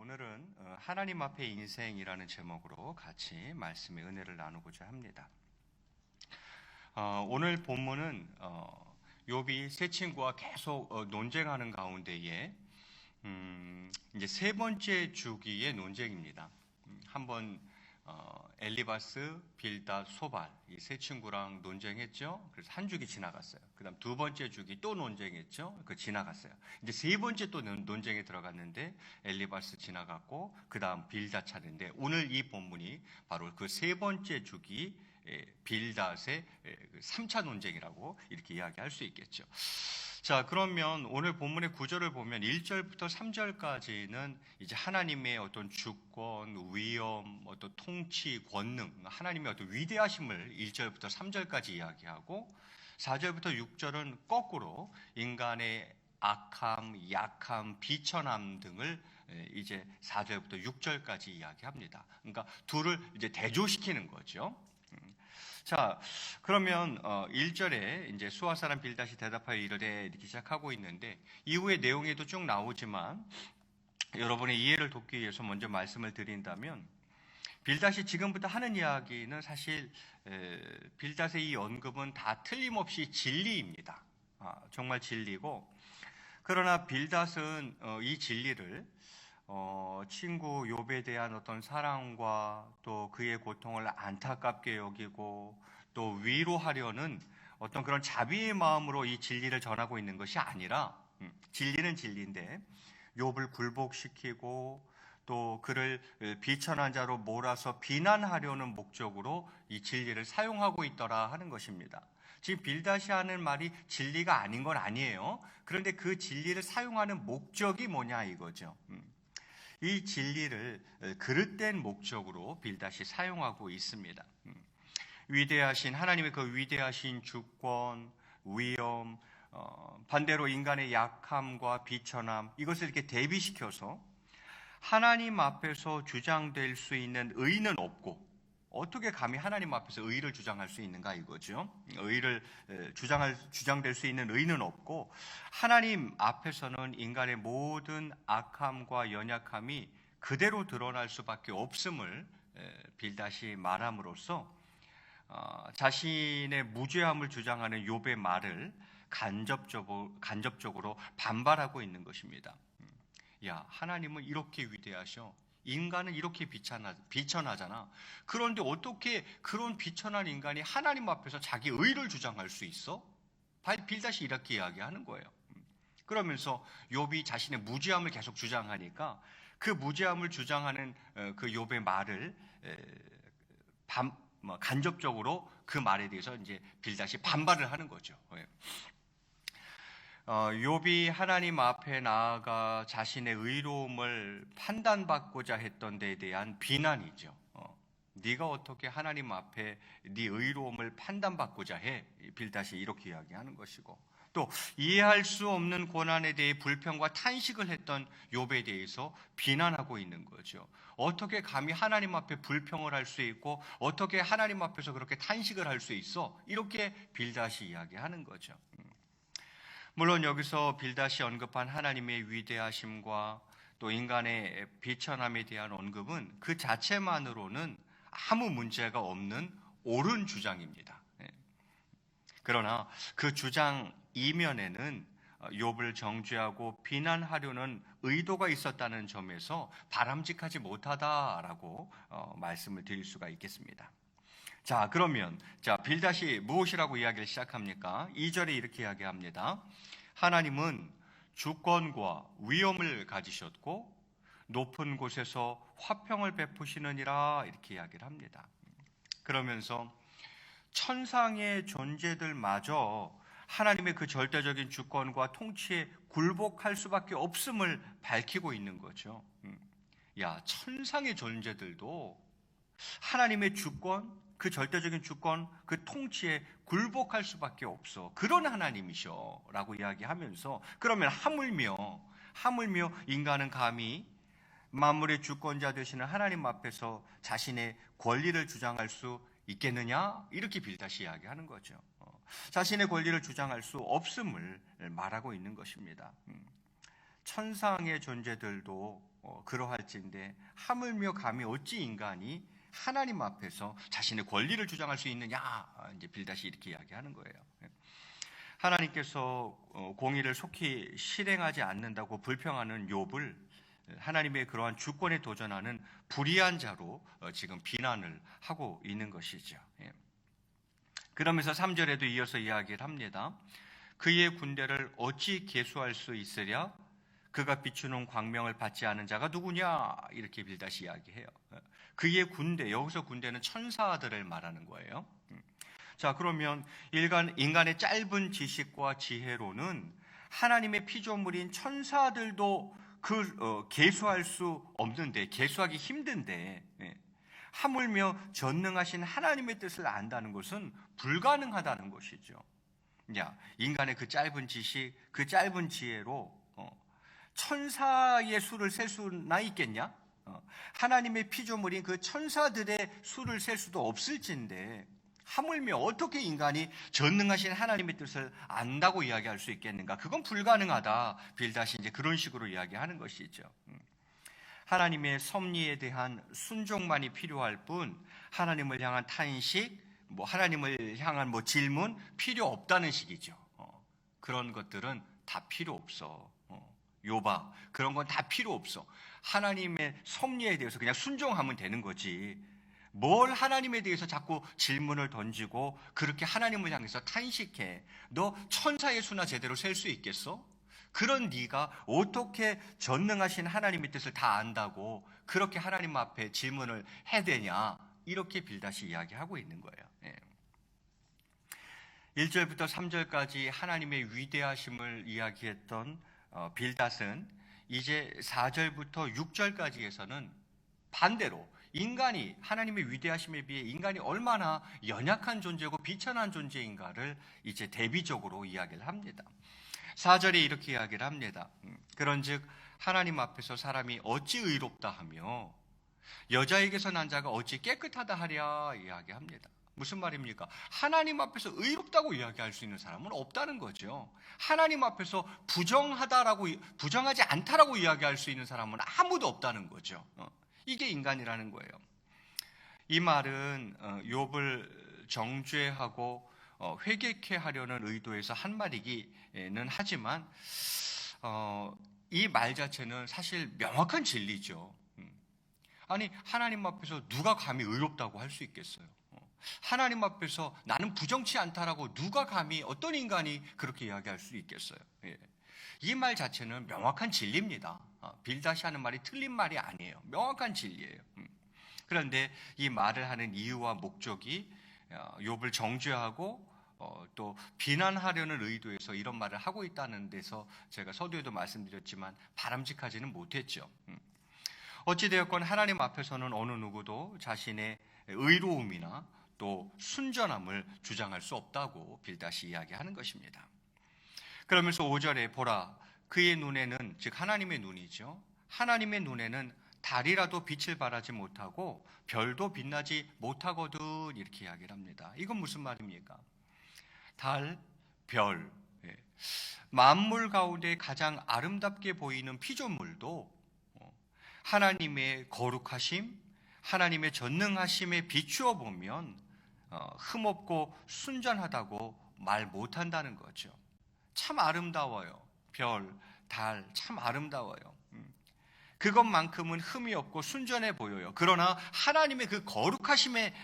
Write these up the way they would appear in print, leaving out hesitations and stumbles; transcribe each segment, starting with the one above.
오늘은 하나님 앞의 인생이라는 제목으로 같이 말씀의 은혜를 나누고자 합니다. 오늘 본문은 욥이 세 친구와 계속 논쟁하는 가운데에 이제 세 번째 주기의 논쟁입니다. 한번 엘리바스, 빌닷, 소발 이 세 친구랑 논쟁했죠. 그래서 한 주기 지나갔어요. 그다음 두 번째 주기 또 논쟁했죠. 그 지나갔어요. 이제 세 번째 또 논쟁에 들어갔는데 엘리바스 지나갔고 그다음 빌닷 차례인데 오늘 이 본문이 바로 그 세 번째 주기 빌닷의 3차 논쟁이라고 이렇게 이야기할 수 있겠죠. 자, 그러면 오늘 본문의 구절을 보면 1절부터 3절까지는 이제 하나님의 어떤 주권, 위엄, 어떤 통치, 권능, 하나님의 어떤 위대하심을 1절부터 3절까지 이야기하고 4절부터 6절은 거꾸로 인간의 악함, 약함, 비천함 등을 이제 4절부터 6절까지 이야기합니다. 그러니까 둘을 이제 대조시키는 거죠. 자, 그러면 1절에 이제 수아 사람 빌닷이 대답하여 이르되 이렇게 시작하고 있는데 이후의 내용에도 쭉 나오지만 여러분의 이해를 돕기 위해서 먼저 말씀을 드린다면 빌닷이 지금부터 하는 이야기는 사실 빌닷의 이 언급은 다 틀림없이 진리입니다. 정말 진리고 그러나 빌닷은 이 진리를 친구 욥에 대한 어떤 사랑과 또 그의 고통을 안타깝게 여기고 또 위로하려는 어떤 그런 자비의 마음으로 이 진리를 전하고 있는 것이 아니라 진리는 진리인데 욥을 굴복시키고 또 그를 비천한 자로 몰아서 비난하려는 목적으로 이 진리를 사용하고 있더라 하는 것입니다. 지금 빌닷이 하는 말이 진리가 아닌 건 아니에요. 그런데 그 진리를 사용하는 목적이 뭐냐 이거죠. 이 진리를 그릇된 목적으로 빌닷이 사용하고 있습니다. 위대하신 하나님의 그 위대하신 주권, 위엄, 반대로 인간의 약함과 비천함 이것을 이렇게 대비시켜서 하나님 앞에서 주장될 수 있는 의는 없고 어떻게 감히 하나님 앞에서 의를 주장할 수 있는가 이거죠. 의를 주장될 수 있는 의는 없고 하나님 앞에서는 인간의 모든 악함과 연약함이 그대로 드러날 수밖에 없음을 빌닷이 말함으로써 자신의 무죄함을 주장하는 욥의 말을 간접적으로 반발하고 있는 것입니다. 야, 하나님은 이렇게 위대하셔. 인간은 이렇게 비천하잖아. 그런데 어떻게 그런 비천한 인간이 하나님 앞에서 자기 의를 주장할 수 있어? 빌닷이 이렇게 이야기하는 거예요. 그러면서 욥이 자신의 무죄함을 계속 주장하니까 그 무죄함을 주장하는 그 욥의 말을 간접적으로 그 말에 대해서 이제 빌닷이 반발을 하는 거죠. 욥이 하나님 앞에 나아가 자신의 의로움을 판단받고자 했던 데에 대한 비난이죠. 네가 어떻게 하나님 앞에 네 의로움을 판단받고자 해? 빌닷이 이렇게 이야기하는 것이고 또 이해할 수 없는 고난에 대해 불평과 탄식을 했던 욥에 대해서 비난하고 있는 거죠. 어떻게 감히 하나님 앞에 불평을 할 수 있고 어떻게 하나님 앞에서 그렇게 탄식을 할 수 있어? 이렇게 빌닷이 이야기하는 거죠. 물론 여기서 빌닷이 언급한 하나님의 위대하심과 또 인간의 비천함에 대한 언급은 그 자체만으로는 아무 문제가 없는 옳은 주장입니다. 그러나 그 주장 이면에는 욥을 정죄하고 비난하려는 의도가 있었다는 점에서 바람직하지 못하다라고 말씀을 드릴 수가 있겠습니다. 자, 그러면 빌닷이 무엇이라고 이야기를 시작합니까? 2절에 이렇게 이야기합니다. 하나님은 주권과 위엄을 가지셨고 높은 곳에서 화평을 베푸시느니라 이렇게 이야기를 합니다. 그러면서 천상의 존재들마저 하나님의 그 절대적인 주권과 통치에 굴복할 수밖에 없음을 밝히고 있는 거죠. 야, 천상의 존재들도 하나님의 주권, 그 절대적인 주권, 그 통치에 굴복할 수밖에 없어. 그런 하나님이셔 라고 이야기하면서 그러면 하물며 인간은 감히 만물의 주권자 되시는 하나님 앞에서 자신의 권리를 주장할 수 있겠느냐? 이렇게 빌닷이 이야기하는 거죠. 자신의 권리를 주장할 수 없음을 말하고 있는 것입니다. 천상의 존재들도 그러할진데 하물며 감히 어찌 인간이 하나님 앞에서 자신의 권리를 주장할 수 있느냐, 이제 빌닷이 이렇게 이야기하는 거예요. 하나님께서 공의를 속히 실행하지 않는다고 불평하는 욥을 하나님의 그러한 주권에 도전하는 불의한 자로 지금 비난을 하고 있는 것이죠. 그러면서 3절에도 이어서 이야기를 합니다. 그의 군대를 어찌 계수할 수 있으랴? 그가 비추는 광명을 받지 않은 자가 누구냐? 이렇게 빌닷이 이야기해요. 그의 군대, 여기서 군대는 천사들을 말하는 거예요. 자, 그러면 인간의 짧은 지식과 지혜로는 하나님의 피조물인 천사들도 계수할 수 없는데, 계수하기 힘든데, 하물며 전능하신 하나님의 뜻을 안다는 것은 불가능하다는 것이죠. 야, 인간의 그 짧은 지식, 그 짧은 지혜로 천사의 수를 셀 수나 있겠냐? 하나님의 피조물인 그 천사들의 수를 셀 수도 없을진데 하물며 어떻게 인간이 전능하신 하나님의 뜻을 안다고 이야기할 수 있겠는가? 그건 불가능하다. 빌닷이 이제 그런 식으로 이야기하는 것이죠. 하나님의 섭리에 대한 순종만이 필요할 뿐 하나님을 향한 탄식, 하나님을 향한 질문 필요 없다는 식이죠. 그런 것들은 다 필요 없어. 욥아, 그런 건 다 필요 없어. 하나님의 섭리에 대해서 그냥 순종하면 되는 거지. 뭘 하나님에 대해서 자꾸 질문을 던지고 그렇게 하나님을 향해서 탄식해. 너 천사의 수나 제대로 셀 수 있겠어? 그런 네가 어떻게 전능하신 하나님의 뜻을 다 안다고 그렇게 하나님 앞에 질문을 해대냐? 이렇게 빌닷이 이야기하고 있는 거예요. 1절부터 3절까지 하나님의 위대하심을 이야기했던 빌닷은 이제 4절부터 6절까지에서는 반대로 인간이 하나님의 위대하심에 비해 인간이 얼마나 연약한 존재고 비천한 존재인가를 이제 대비적으로 이야기를 합니다. 4절에 이렇게 이야기를 합니다. 그런즉 하나님 앞에서 사람이 어찌 의롭다 하며 여자에게서 난 자가 어찌 깨끗하다 하랴 이야기합니다. 무슨 말입니까? 하나님 앞에서 의롭다고 이야기할 수 있는 사람은 없다는 거죠. 하나님 앞에서 부정하지 않다라고 이야기할 수 있는 사람은 아무도 없다는 거죠. 이게 인간이라는 거예요. 이 말은 욥을 정죄하고 회개케 하려는 의도에서 한 말이기는 하지만 이 말 자체는 사실 명확한 진리죠. 아니, 하나님 앞에서 누가 감히 의롭다고 할 수 있겠어요? 하나님 앞에서 나는 부정치 않다라고 누가 감히 어떤 인간이 그렇게 이야기할 수 있겠어요? 이 말 자체는 명확한 진리입니다. 빌닷이 하는 말이 틀린 말이 아니에요. 명확한 진리예요. 그런데 이 말을 하는 이유와 목적이 욥을 정죄하고 또 비난하려는 의도에서 이런 말을 하고 있다는 데서 제가 서두에도 말씀드렸지만 바람직하지는 못했죠. 어찌되었건 하나님 앞에서는 어느 누구도 자신의 의로움이나 또 순전함을 주장할 수 없다고 빌닷이 이야기하는 것입니다. 그러면서 5절에 보라, 그의 눈에는, 즉 하나님의 눈이죠, 하나님의 눈에는 달이라도 빛을 발하지 못하고 별도 빛나지 못하거든, 이렇게 이야기를 합니다. 이건 무슨 말입니까? 달, 별, 만물 가운데 가장 아름답게 보이는 피조물도 하나님의 거룩하심, 하나님의 전능하심에 비추어 보면 흠없고 순전하다고 말 못한다는 거죠. 참 아름다워요. 별, 달 참 아름다워요. 그것만큼은 흠이 없고 순전해 보여요. 그러나 하나님의 그 거룩하심에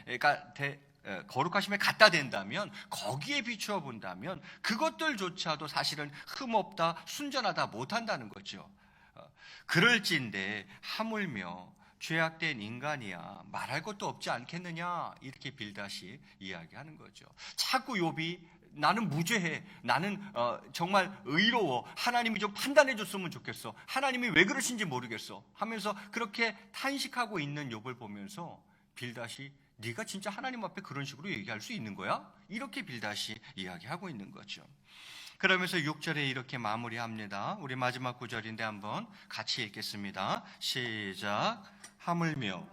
갖다 댄다면, 거기에 비추어 본다면 그것들조차도 사실은 흠없다, 순전하다 못한다는 거죠. 그럴진데 하물며 죄악된 인간이야 말할 것도 없지 않겠느냐, 이렇게 빌닷이 이야기하는 거죠. 자꾸 욥이 나는 무죄해, 나는 정말 의로워, 하나님이 좀 판단해 줬으면 좋겠어, 하나님이 왜 그러신지 모르겠어 하면서 그렇게 탄식하고 있는 욥을 보면서 빌닷이 네가 진짜 하나님 앞에 그런 식으로 얘기할 수 있는 거야? 이렇게 빌닷이 이야기하고 있는 거죠. 그러면서 6절에 이렇게 마무리합니다. 우리 마지막 구절인데 한번 같이 읽겠습니다. 시작. 하물며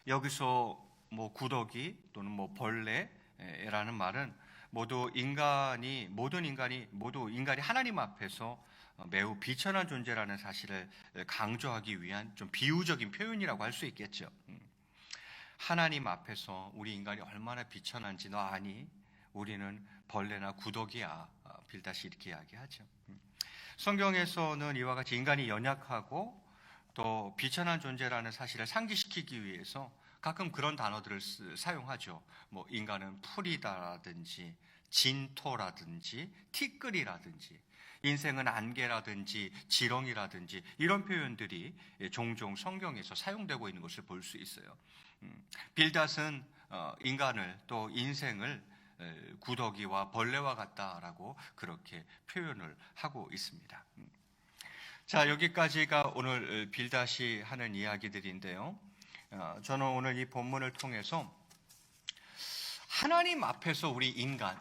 여기서 구더기 또는 벌레, 라는 말은 모든 인간이 하나님 앞에서 매우 비천한 존재라는 사실을 강조하기 위한 좀 비유적인 표현이라고 할 수 있겠죠. 하나님 앞에서 우리 인간이 얼마나 비천한지 너 아니? 우리는 벌레나 구더기야. 빌다시 이렇게 이야기하죠. 성경에서는 이와 같이 인간이 연약하고 또 비천한 존재라는 사실을 상기시키기 위해서 가끔 그런 단어들을 사용하죠. 뭐 인간은 풀이다라든지 진토라든지 티끌이라든지 인생은 안개라든지 지렁이라든지 이런 표현들이 종종 성경에서 사용되고 있는 것을 볼 수 있어요. 빌닷은 인간을 또 인생을 구더기와 벌레와 같다라고 그렇게 표현을 하고 있습니다. 자, 여기까지가 오늘 빌닷이 하는 이야기들인데요. 저는 오늘 이 본문을 통해서 하나님 앞에서 우리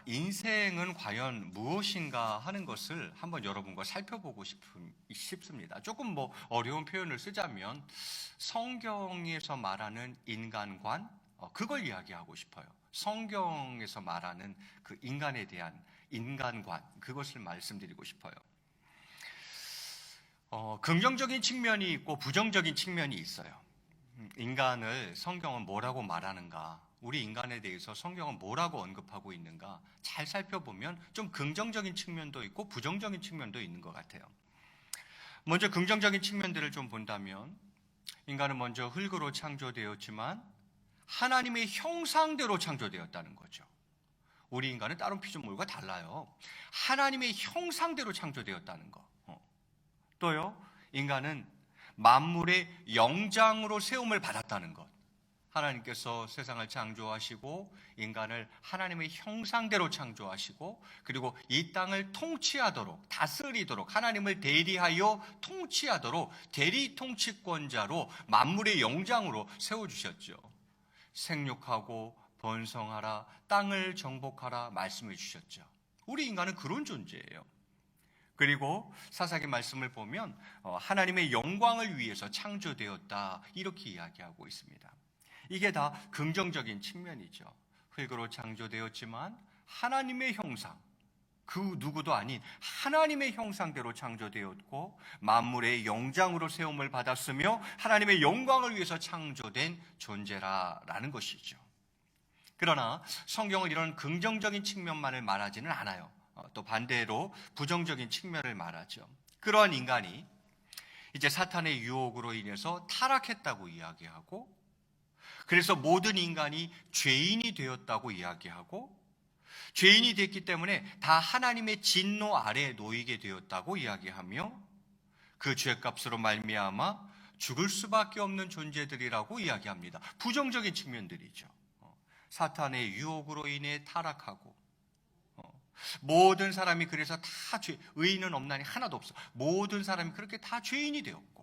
인생은 과연 무엇인가 하는 것을 한번 여러분과 살펴보고 싶습니다. 조금 어려운 표현을 쓰자면 성경에서 말하는 인간관, 그걸 이야기하고 싶어요. 성경에서 말하는 그 인간에 대한 인간관, 그것을 말씀드리고 싶어요. 긍정적인 측면이 있고 부정적인 측면이 있어요. 인간을 성경은 뭐라고 말하는가, 우리 인간에 대해서 성경은 뭐라고 언급하고 있는가 잘 살펴보면 좀 긍정적인 측면도 있고 부정적인 측면도 있는 것 같아요. 먼저 긍정적인 측면들을 좀 본다면 인간은 먼저 흙으로 창조되었지만 하나님의 형상대로 창조되었다는 거죠. 우리 인간은 다른 피조물과 달라요. 하나님의 형상대로 창조되었다는 거. 또요, 인간은 만물의 영장으로 세움을 받았다는 것. 하나님께서 세상을 창조하시고 인간을 하나님의 형상대로 창조하시고 그리고 이 땅을 통치하도록, 다스리도록, 하나님을 대리하여 통치하도록 대리 통치권자로 만물의 영장으로 세워주셨죠. 생육하고 번성하라, 땅을 정복하라 말씀해 주셨죠. 우리 인간은 그런 존재예요. 그리고 사사기 말씀을 보면 하나님의 영광을 위해서 창조되었다 이렇게 이야기하고 있습니다. 이게 다 긍정적인 측면이죠. 흙으로 창조되었지만 하나님의 형상, 그 누구도 아닌 하나님의 형상대로 창조되었고 만물의 영장으로 세움을 받았으며 하나님의 영광을 위해서 창조된 존재라는 것이죠. 그러나 성경은 이런 긍정적인 측면만을 말하지는 않아요. 또 반대로 부정적인 측면을 말하죠. 그러한 인간이 이제 사탄의 유혹으로 인해서 타락했다고 이야기하고 그래서 모든 인간이 죄인이 되었다고 이야기하고 죄인이 됐기 때문에 다 하나님의 진노 아래에 놓이게 되었다고 이야기하며 그 죄값으로 말미암아 죽을 수밖에 없는 존재들이라고 이야기합니다. 부정적인 측면들이죠. 사탄의 유혹으로 인해 타락하고 모든 사람이 그래서 다 의인은 없나니 하나도 없어. 모든 사람이 그렇게 다 죄인이 되었고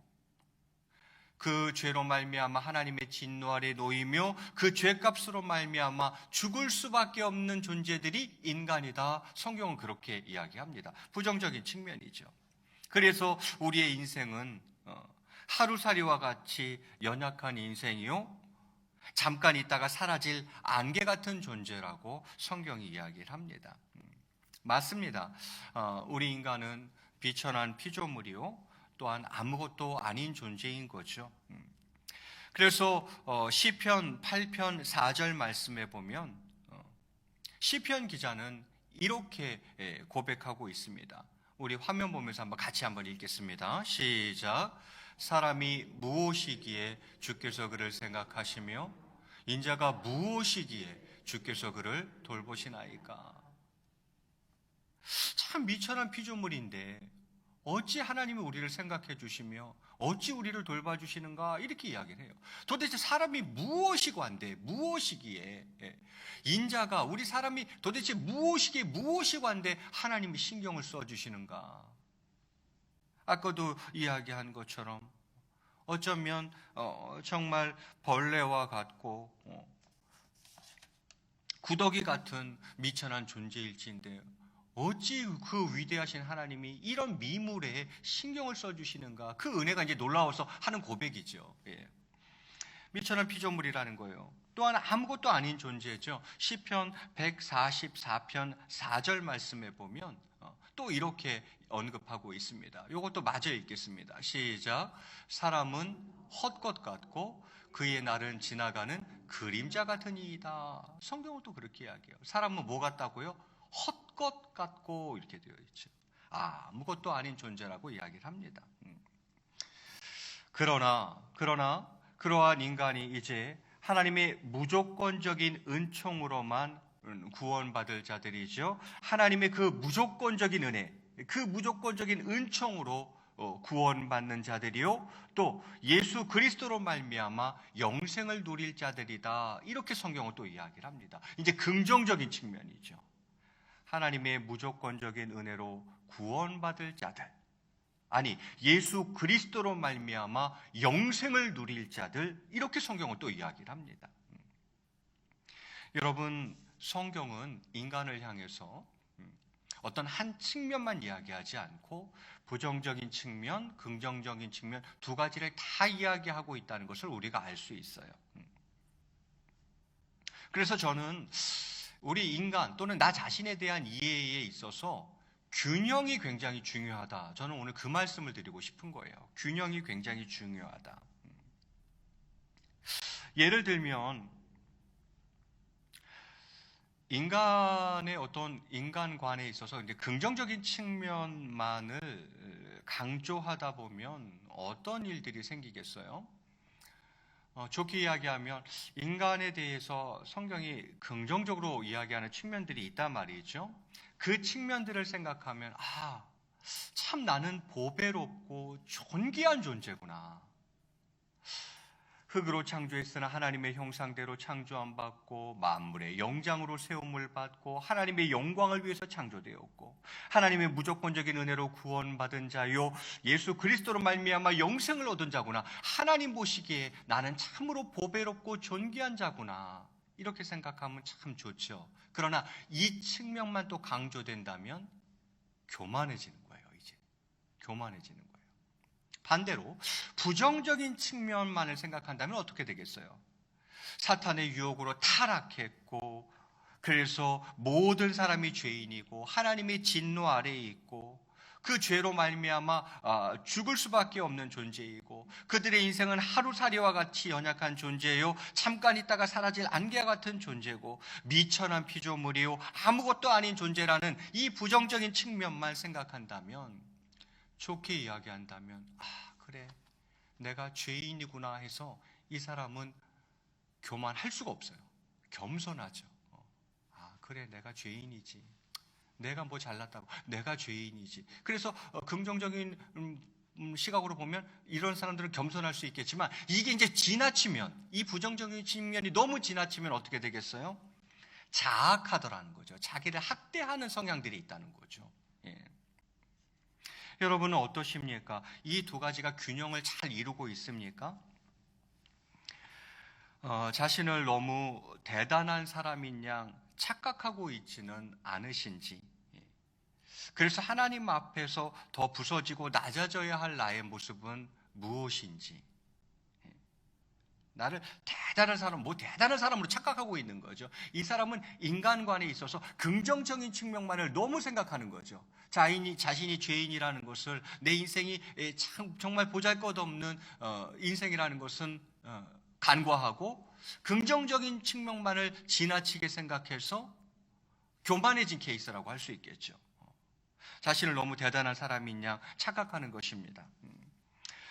그 죄로 말미암아 하나님의 진노 아래 놓이며 그 죄값으로 말미암아 죽을 수밖에 없는 존재들이 인간이다. 성경은 그렇게 이야기합니다. 부정적인 측면이죠. 그래서 우리의 인생은 하루살이와 같이 연약한 인생이요 잠깐 있다가 사라질 안개 같은 존재라고 성경이 이야기를 합니다. 맞습니다. 우리 인간은 비천한 피조물이요 또한 아무것도 아닌 존재인 거죠. 그래서 시편 8편 4절 말씀에 보면 시편 기자는 이렇게 고백하고 있습니다. 우리 화면 보면서 같이 한번 읽겠습니다. 시작. 사람이 무엇이기에 주께서 그를 생각하시며 인자가 무엇이기에 주께서 그를 돌보시나이까. 참 미천한 피조물인데 어찌 하나님이 우리를 생각해 주시며 어찌 우리를 돌봐주시는가 이렇게 이야기를 해요. 도대체 사람이 무엇이고 한데 무엇이기에 인자가 우리 사람이 도대체 무엇이기에 무엇이고 한데 하나님이 신경을 써주시는가. 아까도 이야기한 것처럼 어쩌면 정말 벌레와 같고 구더기 같은 미천한 존재일지인데 어찌 그 위대하신 하나님이 이런 미물에 신경을 써주시는가. 그 은혜가 이제 놀라워서 하는 고백이죠. 예. 미천한 피조물이라는 거예요. 또한 아무것도 아닌 존재죠. 시편 144편 4절 말씀에 보면 또 이렇게 언급하고 있습니다. 이것도 마저 읽겠습니다. 시작. 사람은 헛것 같고 그의 날은 지나가는 그림자 같으니이다. 성경은 또 그렇게 이야기해요. 사람은 뭐 같다고요? 헛것 같고 이렇게 되어 있죠. 아무것도 아닌 존재라고 이야기를 합니다. 그러나 그러한 인간이 이제 하나님의 무조건적인 은총으로만 구원받을 자들이죠. 하나님의 그 무조건적인 은혜, 그 무조건적인 은총으로 구원받는 자들이요, 또 예수 그리스도로 말미암아 영생을 누릴 자들이다. 이렇게 성경은 또 이야기를 합니다. 이제 긍정적인 측면이죠. 하나님의 무조건적인 은혜로 구원받을 자들, 아니 예수 그리스도로 말미암아 영생을 누릴 자들, 이렇게 성경은 또 이야기를 합니다. 여러분, 성경은 인간을 향해서 어떤 한 측면만 이야기하지 않고 부정적인 측면, 긍정적인 측면 두 가지를 다 이야기하고 있다는 것을 우리가 알 수 있어요. 그래서 저는 우리 인간 또는 나 자신에 대한 이해에 있어서 균형이 굉장히 중요하다. 저는 오늘 그 말씀을 드리고 싶은 거예요. 균형이 굉장히 중요하다. 예를 들면 인간의 어떤 인간관에 있어서 이제 긍정적인 측면만을 강조하다 보면 어떤 일들이 생기겠어요? 좋게 이야기하면 인간에 대해서 성경이 긍정적으로 이야기하는 측면들이 있단 말이죠. 그 측면들을 생각하면 참 나는 보배롭고 존귀한 존재구나. 흙으로 창조했으나 하나님의 형상대로 창조함 받고 만물의 영장으로 세움을 받고 하나님의 영광을 위해서 창조되었고 하나님의 무조건적인 은혜로 구원받은 자요 예수 그리스도로 말미암아 영생을 얻은 자구나. 하나님 보시기에 나는 참으로 보배롭고 존귀한 자구나. 이렇게 생각하면 참 좋죠. 그러나 이 측면만 또 강조된다면 교만해지는 거예요. 이제 교만해지는 거예요. 반대로 부정적인 측면만을 생각한다면 어떻게 되겠어요? 사탄의 유혹으로 타락했고 그래서 모든 사람이 죄인이고 하나님의 진노 아래에 있고 그 죄로 말미암아 죽을 수밖에 없는 존재이고 그들의 인생은 하루살이와 같이 연약한 존재요 잠깐 있다가 사라질 안개와 같은 존재고 미천한 피조물이요 아무것도 아닌 존재라는 이 부정적인 측면만 생각한다면, 좋게 이야기한다면 그래 내가 죄인이구나 해서 이 사람은 교만할 수가 없어요. 겸손하죠. 그래 내가 죄인이지. 내가 뭐 잘났다고 내가 죄인이지. 그래서 긍정적인 시각으로 보면 이런 사람들은 겸손할 수 있겠지만 이게 이제 지나치면, 이 부정적인 측면이 너무 지나치면 어떻게 되겠어요? 자학하더라는 거죠. 자기를 학대하는 성향들이 있다는 거죠. 여러분은 어떠십니까? 이 두 가지가 균형을 잘 이루고 있습니까? 자신을 너무 대단한 사람인 양 착각하고 있지는 않으신지, 그래서 하나님 앞에서 더 부서지고 낮아져야 할 나의 모습은 무엇인지, 나를 대단한 사람, 대단한 사람으로 착각하고 있는 거죠. 이 사람은 인간관에 있어서 긍정적인 측면만을 너무 생각하는 거죠. 자신이 죄인이라는 것을, 내 인생이 정말 보잘것없는 인생이라는 것은 간과하고 긍정적인 측면만을 지나치게 생각해서 교만해진 케이스라고 할 수 있겠죠. 자신을 너무 대단한 사람인 양 착각하는 것입니다.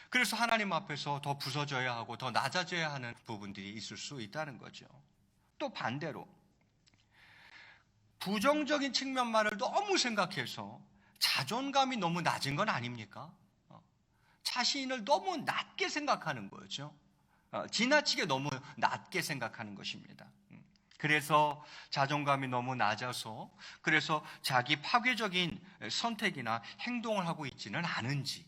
그래서 하나님 앞에서 더 부서져야 하고 더 낮아져야 하는 부분들이 있을 수 있다는 거죠. 또 반대로 부정적인 측면만을 너무 생각해서 자존감이 너무 낮은 건 아닙니까? 자신을 너무 낮게 생각하는 거죠. 지나치게 너무 낮게 생각하는 것입니다. 그래서 자존감이 너무 낮아서 그래서 자기 파괴적인 선택이나 행동을 하고 있지는 않은지,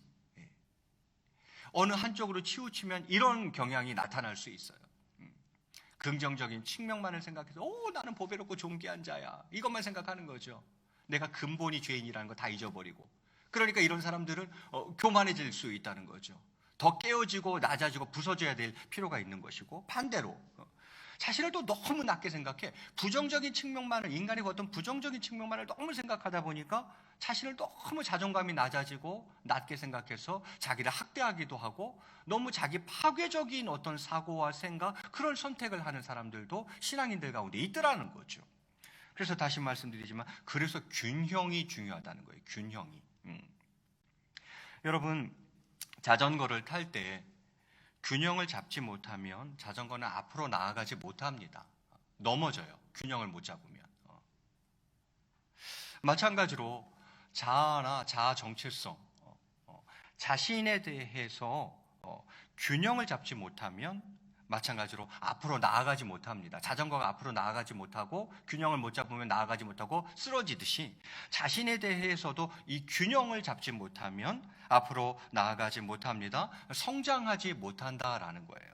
어느 한쪽으로 치우치면 이런 경향이 나타날 수 있어요. 긍정적인 측면만을 생각해서 나는 보배롭고 존귀한 자야, 이것만 생각하는 거죠. 내가 근본이 죄인이라는 거 다 잊어버리고. 그러니까 이런 사람들은 교만해질 수 있다는 거죠. 더 깨어지고 낮아지고 부서져야 될 필요가 있는 것이고, 반대로 자신을 또 너무 낮게 생각해 부정적인 측면만을, 인간의 어떤 부정적인 측면만을 너무 생각하다 보니까 자신을 너무 자존감이 낮아지고 낮게 생각해서 자기를 학대하기도 하고, 너무 자기 파괴적인 어떤 사고와 생각, 그런 선택을 하는 사람들도 신앙인들 가운데 있더라는 거죠. 그래서 다시 말씀드리지만, 그래서 균형이 중요하다는 거예요. 균형이. 여러분, 자전거를 탈 때 균형을 잡지 못하면 자전거는 앞으로 나아가지 못합니다. 넘어져요. 균형을 못 잡으면. 마찬가지로 자아나 자아 정체성, 자신에 대해서 균형을 잡지 못하면 마찬가지로 앞으로 나아가지 못합니다. 자전거가 앞으로 나아가지 못하고 균형을 못 잡으면 나아가지 못하고 쓰러지듯이, 자신에 대해서도 이 균형을 잡지 못하면 앞으로 나아가지 못합니다. 성장하지 못한다라는 거예요.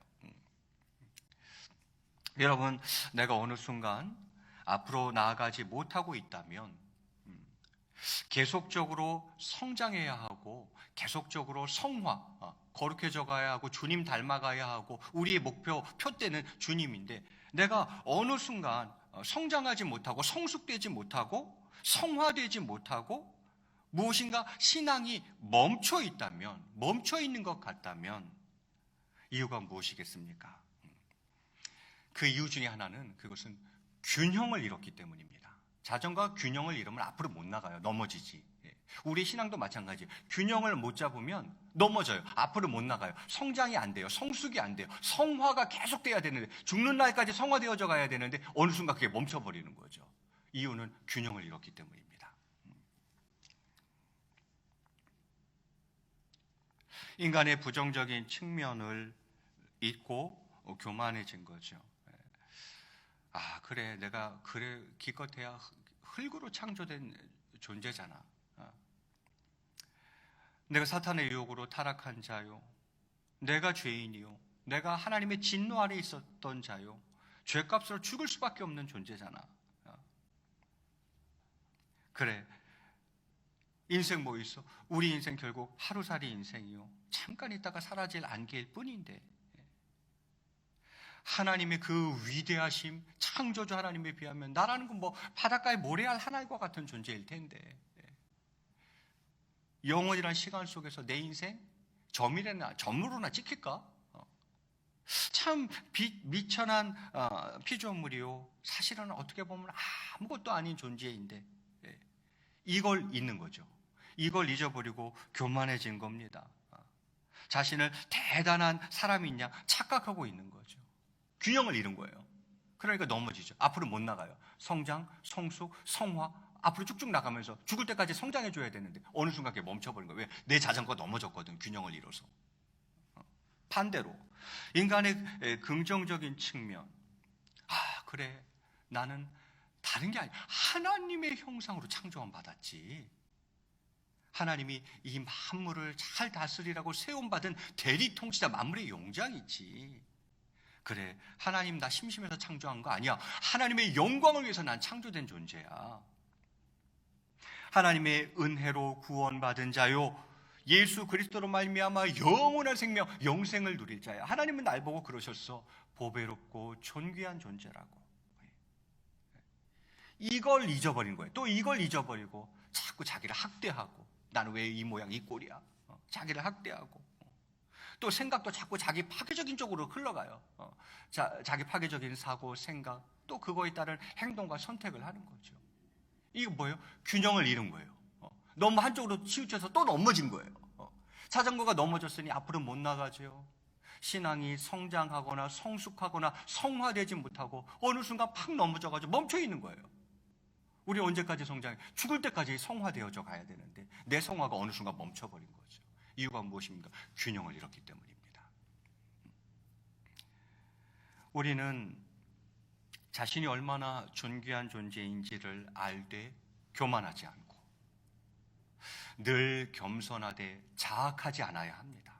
여러분, 내가 어느 순간 앞으로 나아가지 못하고 있다면 계속적으로 성장해야 하고, 계속적으로 성화, 거룩해져 가야 하고, 주님 닮아가야 하고, 우리의 목표, 표대는 주님인데, 내가 어느 순간 성장하지 못하고, 성숙되지 못하고, 성화되지 못하고, 무엇인가 신앙이 멈춰 있다면, 멈춰 있는 것 같다면 이유가 무엇이겠습니까? 그 이유 중에 하나는, 그것은 균형을 잃었기 때문입니다. 자전거가 균형을 잃으면 앞으로 못 나가요. 넘어지지. 우리 신앙도 마찬가지예요. 균형을 못 잡으면 넘어져요. 앞으로 못 나가요. 성장이 안 돼요. 성숙이 안 돼요. 성화가 계속돼야 되는데, 죽는 날까지 성화되어져 가야 되는데 어느 순간 그게 멈춰버리는 거죠. 이유는 균형을 잃었기 때문입니다. 인간의 부정적인 측면을 잊고 교만해진 거죠. 그래, 내가 그래 기껏해야 흙으로 창조된 존재잖아. 내가 사탄의 유혹으로 타락한 자요, 내가 죄인이요, 내가 하나님의 진노 아래 있었던 자요, 죄값으로 죽을 수밖에 없는 존재잖아. 그래, 인생 뭐 있어? 우리 인생 결국 하루살이 인생이요, 잠깐 있다가 사라질 안개일 뿐인데, 하나님의 그 위대하심, 창조주 하나님에 비하면 나라는 건 뭐 바닷가에 모래알 하나과 같은 존재일 텐데, 영원이란 시간 속에서 내 인생 점으로나 찍힐까? 참 미천한 피조물이요, 사실은 어떻게 보면 아무것도 아닌 존재인데, 이걸 잊는 거죠. 이걸 잊어버리고 교만해진 겁니다. 자신을 대단한 사람인 양 착각하고 있는 거죠. 균형을 잃은 거예요. 그러니까 넘어지죠. 앞으로 못 나가요. 성장, 성숙, 성화, 앞으로 쭉쭉 나가면서 죽을 때까지 성장해줘야 되는데 어느 순간 그게 멈춰버린 거예요. 왜? 내 자전거가 넘어졌거든, 균형을 잃어서. 반대로 인간의 긍정적인 측면, 그래, 나는 다른 게 아니야, 하나님의 형상으로 창조함 받았지. 하나님이 이 만물을 잘 다스리라고 세움받은 대리통치자, 만물의 용장이지. 그래, 하나님 나 심심해서 창조한 거 아니야. 하나님의 영광을 위해서 난 창조된 존재야. 하나님의 은혜로 구원받은 자요, 예수 그리스도로 말미암아 영원한 생명, 영생을 누릴 자야. 하나님은 날 보고 그러셨어. 보배롭고 존귀한 존재라고. 이걸 잊어버린 거예요. 또 이걸 잊어버리고 자꾸 자기를 학대하고, 나는 왜 이 모양 이 꼴이야. 자기를 학대하고, 또 생각도 자꾸 자기 파괴적인 쪽으로 흘러가요. 자기 파괴적인 사고, 생각, 또 그거에 따른 행동과 선택을 하는 거죠. 이게 뭐예요? 균형을 잃은 거예요. 너무 한쪽으로 치우쳐서 또 넘어진 거예요. 자전거가 넘어졌으니 앞으로 못 나가죠. 신앙이 성장하거나 성숙하거나 성화되지 못하고 어느 순간 팍 넘어져가지고 멈춰 있는 거예요. 우리 언제까지 성장해? 죽을 때까지 성화되어져 가야 되는데 내 성화가 어느 순간 멈춰버린 거죠. 이유가 무엇입니까? 균형을 잃었기 때문입니다. 우리는 자신이 얼마나 존귀한 존재인지를 알되 교만하지 않고 늘 겸손하되 자학하지 않아야 합니다.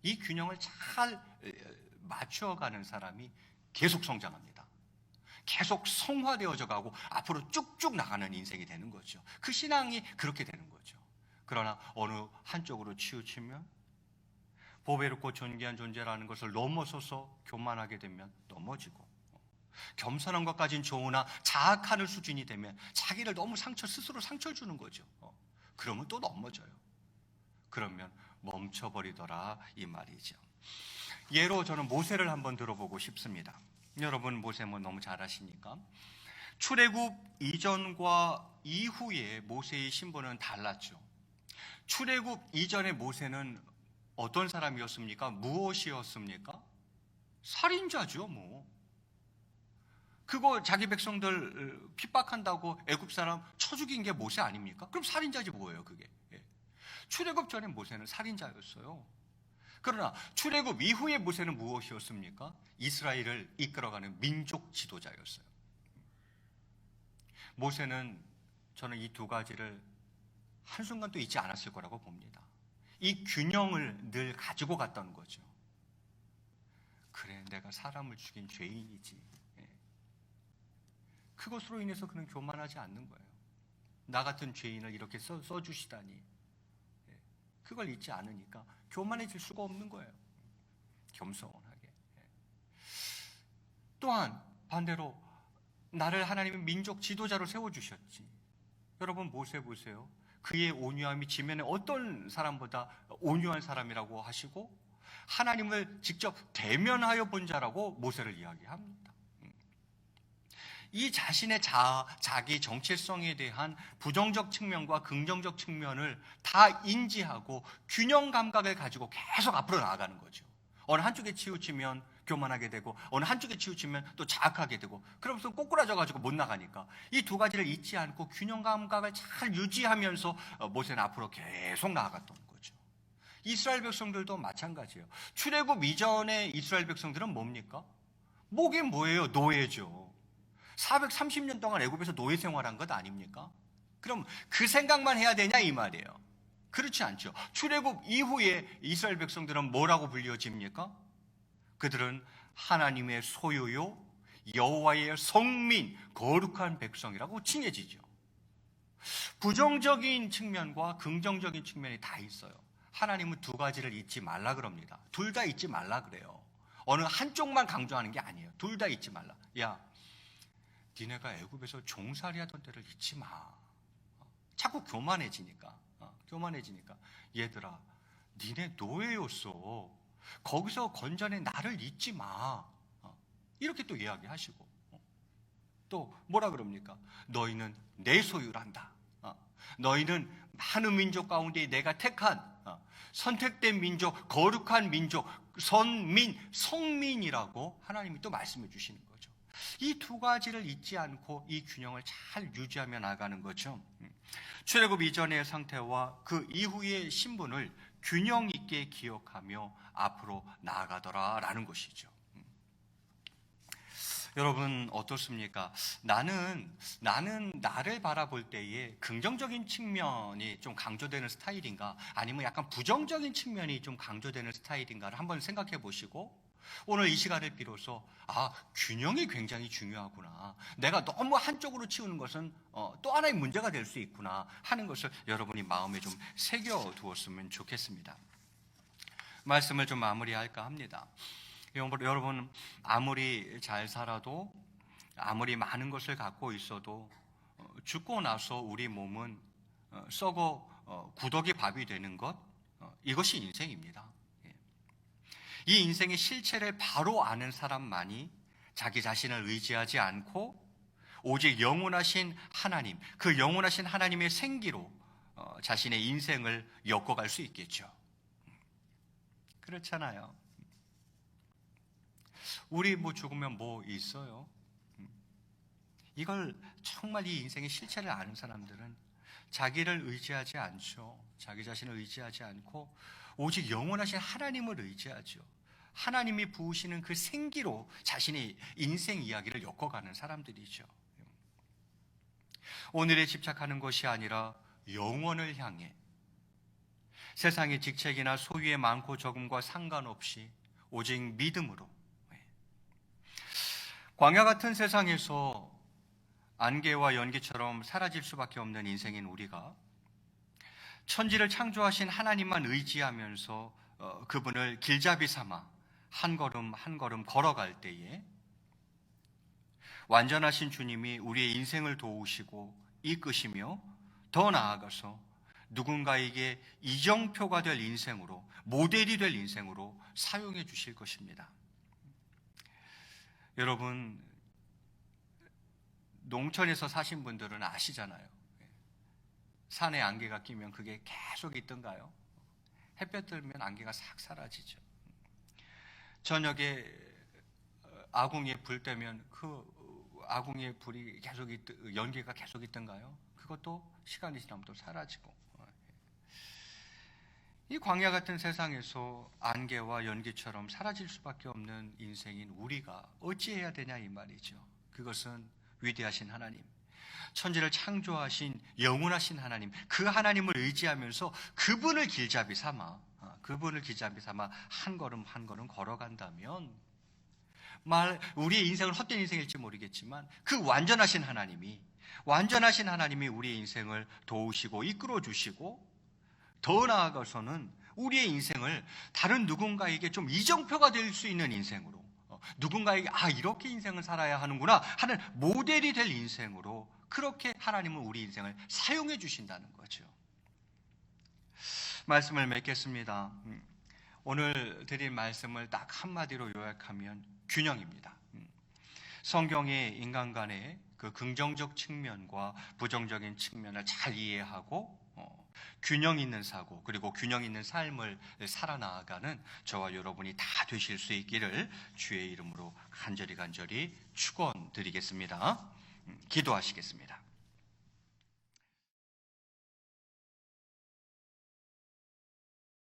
이 균형을 잘 맞춰가는 사람이 계속 성장합니다. 계속 성화되어져 가고 앞으로 쭉쭉 나가는 인생이 되는 거죠. 그 신앙이 그렇게 되는 거죠. 그러나 어느 한쪽으로 치우치면 보배롭고 존귀한 존재라는 것을 넘어서서 교만하게 되면 넘어지고, 겸손한 것까진 좋으나 자학하는 수준이 되면 자기를 너무 스스로 상처 주는 거죠. 그러면 또 넘어져요. 그러면 멈춰버리더라 이 말이죠. 예로 저는 모세를 한번 들어보고 싶습니다. 여러분 모세 뭐 너무 잘 아시니까. 출애굽 이전과 이후에 모세의 신분은 달랐죠. 출애굽 이전의 모세는 어떤 사람이었습니까? 무엇이었습니까? 살인자죠, 뭐. 그거 자기 백성들 핍박한다고 애굽 사람 쳐 죽인 게 모세 아닙니까? 그럼 살인자지 뭐예요, 그게? 출애굽 전에 모세는 살인자였어요. 그러나 출애굽 이후의 모세는 무엇이었습니까? 이스라엘을 이끌어가는 민족 지도자였어요. 모세는 저는 이 두 가지를 한순간도 잊지 않았을 거라고 봅니다. 이 균형을 늘 가지고 갔던 거죠. 그래, 내가 사람을 죽인 죄인이지. 그것으로 인해서 그는 교만하지 않는 거예요. 나 같은 죄인을 이렇게 써주시다니. 그걸 잊지 않으니까 교만해질 수가 없는 거예요. 겸손하게. 또한 반대로 나를 하나님의 민족 지도자로 세워주셨지. 여러분 모세 보세요. 그의 온유함이 지면에 어떤 사람보다 온유한 사람이라고 하시고 하나님을 직접 대면하여 본 자라고 모세를 이야기합니다. 이 자신의 자기 정체성에 대한 부정적 측면과 긍정적 측면을 다 인지하고 균형 감각을 가지고 계속 앞으로 나아가는 거죠. 어느 한쪽에 치우치면 교만하게 되고 어느 한쪽에 치우치면 또 자학하게 되고 그러면서 꼬꾸라져 가지고 못 나가니까 이 두 가지를 잊지 않고 균형 감각을 잘 유지하면서 모세는 앞으로 계속 나아갔던 거죠. 이스라엘 백성들도 마찬가지예요. 출애굽 이전의 이스라엘 백성들은 뭡니까? 뭐긴 뭐예요? 노예죠. 430년 동안 애굽에서 노예 생활한 것 아닙니까? 그럼 그 생각만 해야 되냐 이 말이에요. 그렇지 않죠. 출애굽 이후에 이스라엘 백성들은 뭐라고 불려집니까? 그들은 하나님의 소유요 여호와의 성민 거룩한 백성이라고 칭해지죠. 부정적인 측면과 긍정적인 측면이 다 있어요. 하나님은 두 가지를 잊지 말라 그럽니다. 둘 다 잊지 말라 그래요. 어느 한쪽만 강조하는 게 아니에요. 둘 다 잊지 말라. 야, 니네가 애굽에서 종살이 하던 때를 잊지 마. 자꾸 교만해지니까. 얘들아, 니네 노예였어. 거기서 건전해 나를 잊지 마. 이렇게 또 이야기하시고 또 뭐라 그럽니까? 너희는 내 소유란다. 너희는 많은 민족 가운데 내가 택한 선택된 민족, 거룩한 민족, 선민, 성민이라고 하나님이 또 말씀해 주시는 거죠. 이 두 가지를 잊지 않고 이 균형을 잘 유지하며 나가는 거죠. 출애굽 이전의 상태와 그 이후의 신분을 균형 있게 기억하며 앞으로 나아가더라라는 것이죠. 여러분 어떻습니까? 나는 나를 바라볼 때에 긍정적인 측면이 좀 강조되는 스타일인가, 아니면 약간 부정적인 측면이 좀 강조되는 스타일인가를 한번 생각해 보시고 오늘 이 시간을 비로소 균형이 굉장히 중요하구나, 내가 너무 한쪽으로 치우는 것은 또 하나의 문제가 될 수 있구나 하는 것을 여러분이 마음에 좀 새겨 두었으면 좋겠습니다. 말씀을 좀 마무리할까 합니다. 여러분 아무리 잘 살아도 아무리 많은 것을 갖고 있어도 죽고 나서 우리 몸은 썩어 구더기 밥이 되는 것, 이것이 인생입니다. 이 인생의 실체를 바로 아는 사람만이 자기 자신을 의지하지 않고 오직 영원하신 하나님, 그 영원하신 하나님의 생기로 자신의 인생을 엮어갈 수 있겠죠. 그렇잖아요. 우리 죽으면 뭐 있어요? 이걸 정말 이 인생의 실체를 아는 사람들은 자기를 의지하지 않죠. 자기 자신을 의지하지 않고 오직 영원하신 하나님을 의지하죠. 하나님이 부으시는 그 생기로 자신의 인생 이야기를 엮어가는 사람들이죠. 오늘에 집착하는 것이 아니라 영원을 향해 세상의 직책이나 소유의 많고 적음과 상관없이 오직 믿음으로 광야 같은 세상에서 안개와 연기처럼 사라질 수밖에 없는 인생인 우리가 천지를 창조하신 하나님만 의지하면서 그분을 길잡이 삼아 한 걸음 한 걸음 걸어갈 때에 완전하신 주님이 우리의 인생을 도우시고 이끄시며 더 나아가서 누군가에게 이정표가 될 인생으로, 모델이 될 인생으로 사용해 주실 것입니다. 여러분, 농촌에서 사신 분들은 아시잖아요. 산에 안개가 끼면 그게 계속 있던가요? 햇볕 들면 안개가 싹 사라지죠. 저녁에 아궁이에 불 때면 그 아궁이에 불이 계속 연기가 계속 있던가요? 그것도 시간이 지나면 또 사라지고. 이 광야 같은 세상에서 안개와 연기처럼 사라질 수밖에 없는 인생인 우리가 어찌해야 되냐 이 말이죠. 그것은 위대하신 하나님, 천지를 창조하신 영원하신 하나님, 그 하나님을 의지하면서 그분을 길잡이 삼아 한 걸음 한 걸음 걸어간다면, 우리의 인생은 헛된 인생일지 모르겠지만 그 완전하신 하나님이 우리의 인생을 도우시고 이끌어 주시고, 더 나아가서는 우리의 인생을 다른 누군가에게 좀 이정표가 될 수 있는 인생으로, 누군가에게 이렇게 인생을 살아야 하는구나 하는 모델이 될 인생으로, 그렇게 하나님은 우리 인생을 사용해 주신다는 거죠. 말씀을 맺겠습니다. 오늘 드린 말씀을 딱 한마디로 요약하면 균형입니다. 성경의 인간 간의 그 긍정적 측면과 부정적인 측면을 잘 이해하고 균형 있는 사고, 그리고 균형 있는 삶을 살아나가는 저와 여러분이 다 되실 수 있기를 주의 이름으로 간절히 축원드리겠습니다. 기도하시겠습니다.